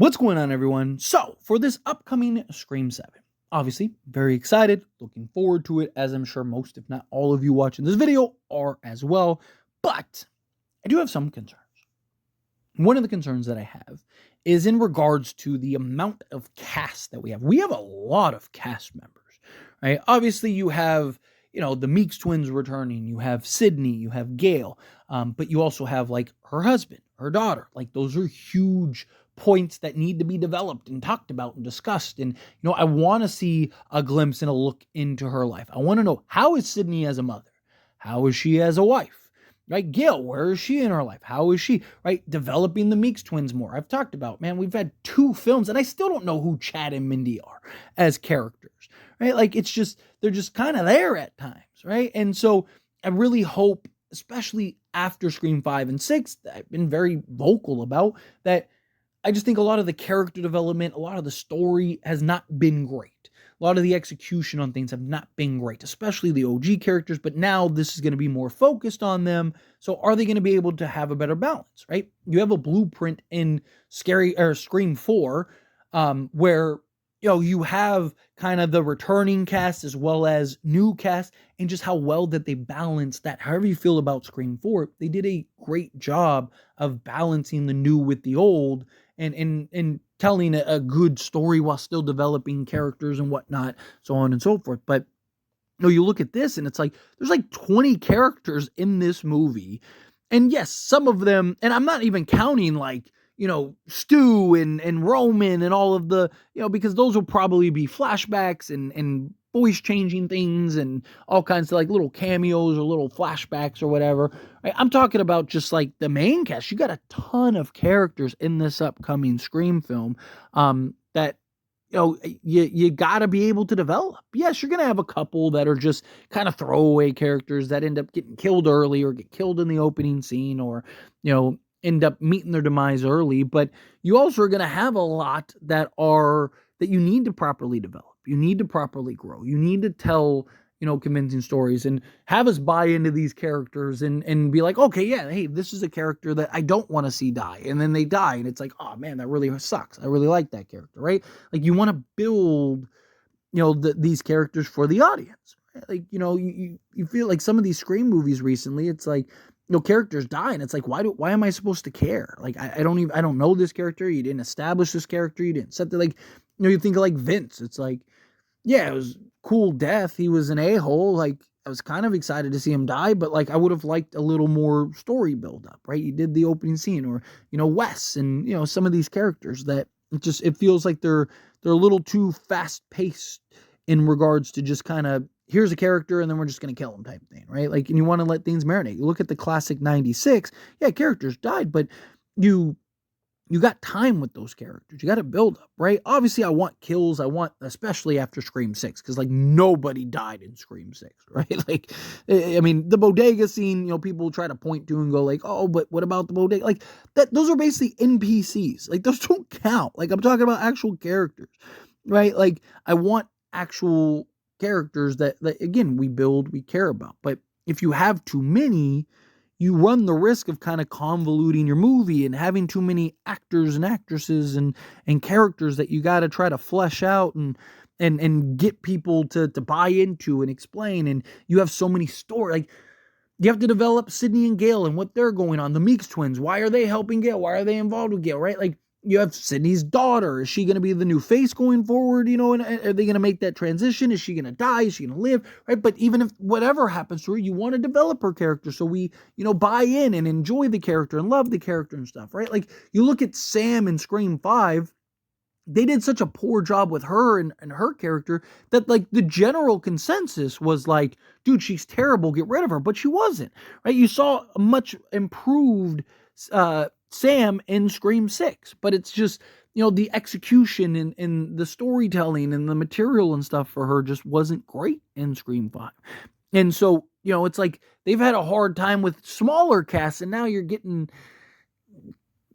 What's going on, everyone? So, for this upcoming Scream 7, obviously, very excited, looking forward to it, as I'm sure most, if not all of you watching this video are as well. But I do have some concerns. One of the concerns that I have is in regards to the amount of cast that we have. We have a lot of cast members, right? Obviously, you have, the Meeks twins returning, you have Sydney, you have Gail, but you also have like her husband, her daughter. Like, those are huge points that need to be developed and talked about and discussed. And, I want to see a glimpse and a look into her life. I want to know, how is Sydney as a mother? How is she as a wife? Right? Gail, where is she in her life? How is she, right? Developing the Meeks twins more. I've talked about, man, we've had 2 films and I still don't know who Chad and Mindy are as characters, right? Like, they're just kind of there at times, right? And so I really hope, especially after Scream 5 and 6, that I've been very vocal about, that I just think a lot of the character development, a lot of the story has not been great. A lot of the execution on things have not been great, especially the OG characters, but now this is going to be more focused on them. So are they going to be able to have a better balance, right? You have a blueprint in Scream 4, where you have kind of the returning cast as well as new cast, and just how well that they balance that. However you feel about Scream 4, they did a great job of balancing the new with the old, and telling a good story while still developing characters and whatnot, so on and so forth. But you look at this and it's like there's like 20 characters in this movie, and yes, some of them, and I'm not even counting like Stu and Roman and all of the, because those will probably be flashbacks and voice changing things and all kinds of like little cameos or little flashbacks or whatever. Right? I'm talking about just like the main cast. You got a ton of characters in this upcoming Scream film that you got to be able to develop. Yes, you're going to have a couple that are just kind of throwaway characters that end up getting killed early or get killed in the opening scene, or end up meeting their demise early, but you also are going to have a lot that you need to properly develop. You need to properly grow. You need to tell, convincing stories and have us buy into these characters and be like, okay, yeah, hey, this is a character that I don't want to see die. And then they die. And it's like, oh man, that really sucks. I really like that character, right? Like, you want to build, these characters for the audience. Right? Like, you feel like some of these Scream movies recently, it's like, characters die, and it's like, why am I supposed to care? Like, I don't know this character. You didn't establish this character. You didn't set the, like, you think of like Vince. It's like, yeah, it was cool death. He was an a-hole. Like, I was kind of excited to see him die, but like, I would have liked a little more story build up, right? You did the opening scene, or, Wes and, some of these characters that it feels like they're a little too fast paced in regards to just kind of, here's a character and then we're just going to kill him type thing, right? Like, and you want to let things marinate. You look at the classic 96, yeah, characters died, but you got time with those characters. You got to build up, right? Obviously, I want kills. I want, especially after Scream 6, because like nobody died in Scream 6, right? Like, I mean, the bodega scene, people try to point to and go like, oh, but what about the bodega? Like, those are basically NPCs. Like, those don't count. Like, I'm talking about actual characters, right? Like, I want actual characters that again, we build, we care about. But if you have too many, you run the risk of kind of convoluting your movie and having too many actors and actresses and characters that you got to try to flesh out and get people to buy into and explain. And you have so many stories. Like, you have to develop Sydney and Gail and what they're going on. The Meeks twins, why are they helping Gail? Why are they involved with Gail, right? Like, you have Sydney's daughter. Is she going to be the new face going forward? And are they going to make that transition? Is she going to die? Is she going to live? Right? But even if whatever happens to her, you want to develop her character so we, buy in and enjoy the character and love the character and stuff, right? Like, you look at Sam in Scream 5, they did such a poor job with her and her character that like the general consensus was like, dude, she's terrible, get rid of her. But she wasn't, right? You saw a much improved Sam in Scream 6, but it's just, the execution and the storytelling and the material and stuff for her just wasn't great in Scream 5. And so, it's like they've had a hard time with smaller casts, and now you're getting,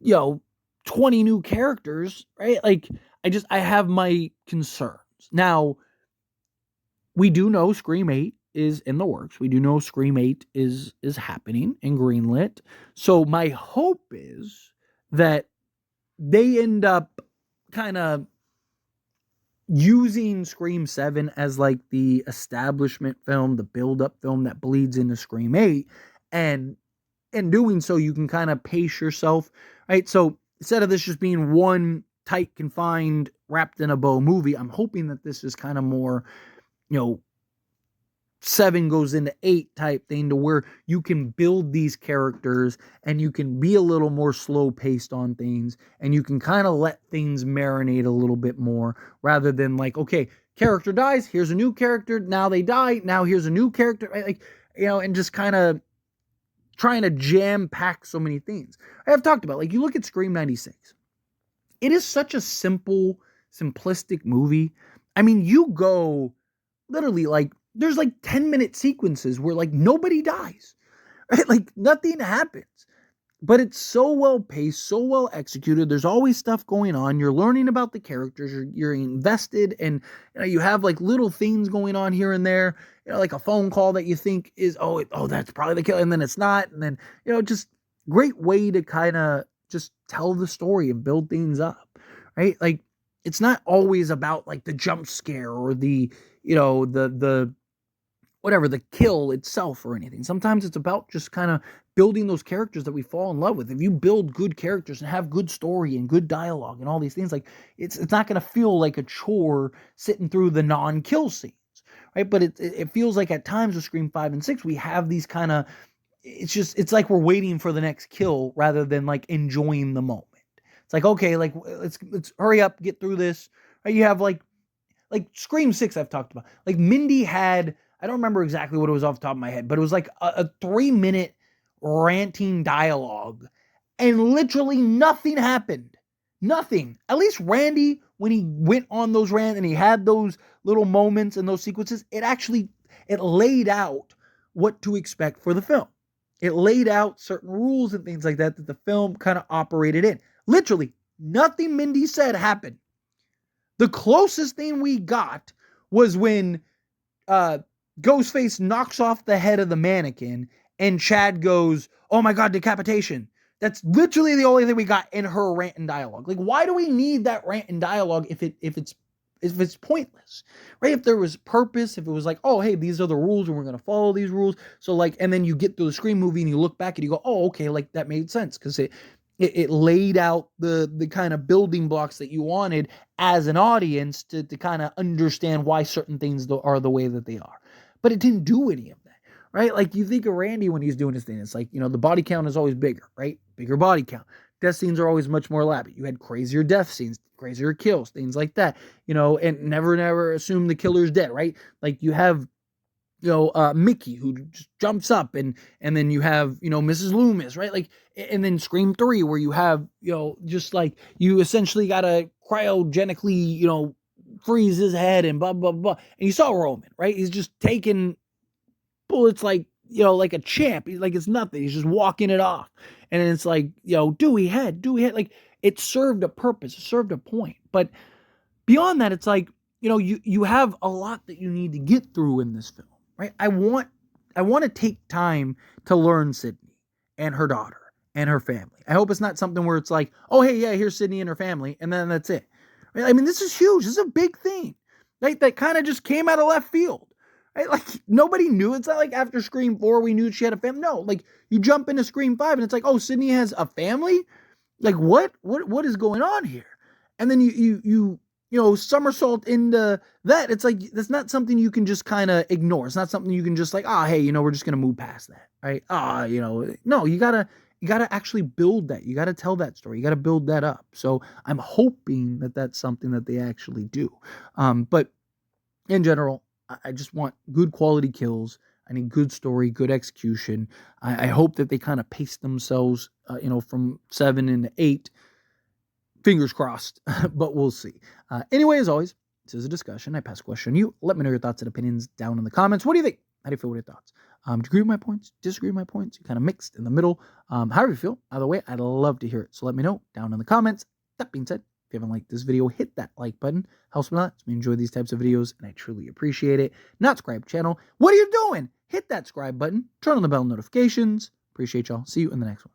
20 new characters, right? Like, I have my concerns. Now, we do know Scream 8 is in the works. We do know Scream 8 is happening and greenlit. So my hope is that they end up kind of using Scream 7 as like the establishment film, the build-up film that bleeds into Scream 8, and in doing so, you can kind of pace yourself, right? So instead of this just being one tight, confined, wrapped in a bow movie, I'm hoping that this is kind of more, 7 goes into 8 type thing, to where you can build these characters and you can be a little more slow paced on things, and you can kind of let things marinate a little bit more, rather than like, okay, character dies, here's a new character, now they die, now here's a new character, right? Like, and just kind of trying to jam pack so many things. I've talked about, like, you look at Scream 96. It is such a simple, simplistic movie. I mean, you go literally like, there's like 10-minute sequences where like nobody dies, right? Like nothing happens, but it's so well paced, so well executed. There's always stuff going on. You're learning about the characters. You're invested, and you have like little things going on here and there. Like a phone call that you think is, that's probably the killer, and then it's not. And then, just great way to kind of just tell the story and build things up, right? Like it's not always about like the jump scare or the, the whatever, the kill itself or anything. Sometimes it's about just kind of building those characters that we fall in love with. If you build good characters and have good story and good dialogue and all these things, like it's not going to feel like a chore sitting through the non-kill scenes, right? But it feels like at times with Scream 5 and 6, we have these kind of, it's like we're waiting for the next kill rather than like enjoying the moment. It's like, okay, like let's hurry up, get through this. Right? You have like Scream 6 I've talked about. Like Mindy had, I don't remember exactly what it was off the top of my head, but it was like a 3-minute ranting dialogue, and literally nothing happened. Nothing. At least Randy, when he went on those rants and he had those little moments and those sequences, it laid out what to expect for the film. It laid out certain rules and things like that the film kind of operated in. Literally, nothing Mindy said happened. The closest thing we got was when Ghostface knocks off the head of the mannequin and Chad goes, "Oh my God, decapitation." That's literally the only thing we got in her rant and dialogue. Like, why do we need that rant and dialogue if it's pointless, right? If there was purpose, if it was like, oh, hey, these are the rules and we're going to follow these rules. So like, and then you get through the Scream movie and you look back and you go, oh, okay, like that made sense. Cause it laid out the kind of building blocks that you wanted as an audience to kind of understand why certain things are the way that they are. But it didn't do any of that, right? Like you think of Randy when he's doing his thing. It's like, the body count is always bigger, right? Bigger body count. Death scenes are always much more elaborate. You had crazier death scenes, crazier kills, things like that, and never assume the killer's dead, right? Like you have, Mickey who just jumps up, and then you have, Mrs. Loomis, right? Like, and then Scream 3 where you have, just like you essentially gotta cryogenically, freeze his head and blah, blah, blah. And you saw Roman, right? He's just taking bullets like, like a champ. He's like, it's nothing. He's just walking it off. And then it's like, Dewey head. Like it served a purpose. It served a point. But beyond that, it's like, you have a lot that you need to get through in this film, right? I want to take time to learn Sidney and her daughter and her family. I hope it's not something where it's like, oh, hey, yeah, here's Sidney and her family, and then that's it. I mean, this is huge. This is a big thing, right? That kind of just came out of left field, right? Like nobody knew. It's not like after Scream 4 we knew she had a family. No, like you jump into Scream 5 and it's like, oh, Sidney has a family. Like what is going on here? And then you somersault into that. It's like that's not something you can just kind of ignore. It's not something you can just like, hey, we're just gonna move past that, right? No, you gotta actually build that. You gotta tell that story. You gotta build that up. So I'm hoping that that's something that they actually do. But in general, I just want good quality kills. I need good story, good execution. I hope that they kind of pace themselves, from 7 into 8. Fingers crossed, but we'll see. Anyway, as always, this is a discussion. I pass a question on you. Let me know your thoughts and opinions down in the comments. What do you think? How do you feel with your thoughts? Do you agree with my points? Disagree with my points? You kind of mixed in the middle. However you feel, either way, I'd love to hear it. So let me know down in the comments. That being said, if you haven't liked this video, hit that like button. Helps me a lot. So we enjoy these types of videos, and I truly appreciate it. Not subscribe channel. What are you doing? Hit that subscribe button. Turn on the bell notifications. Appreciate y'all. See you in the next one.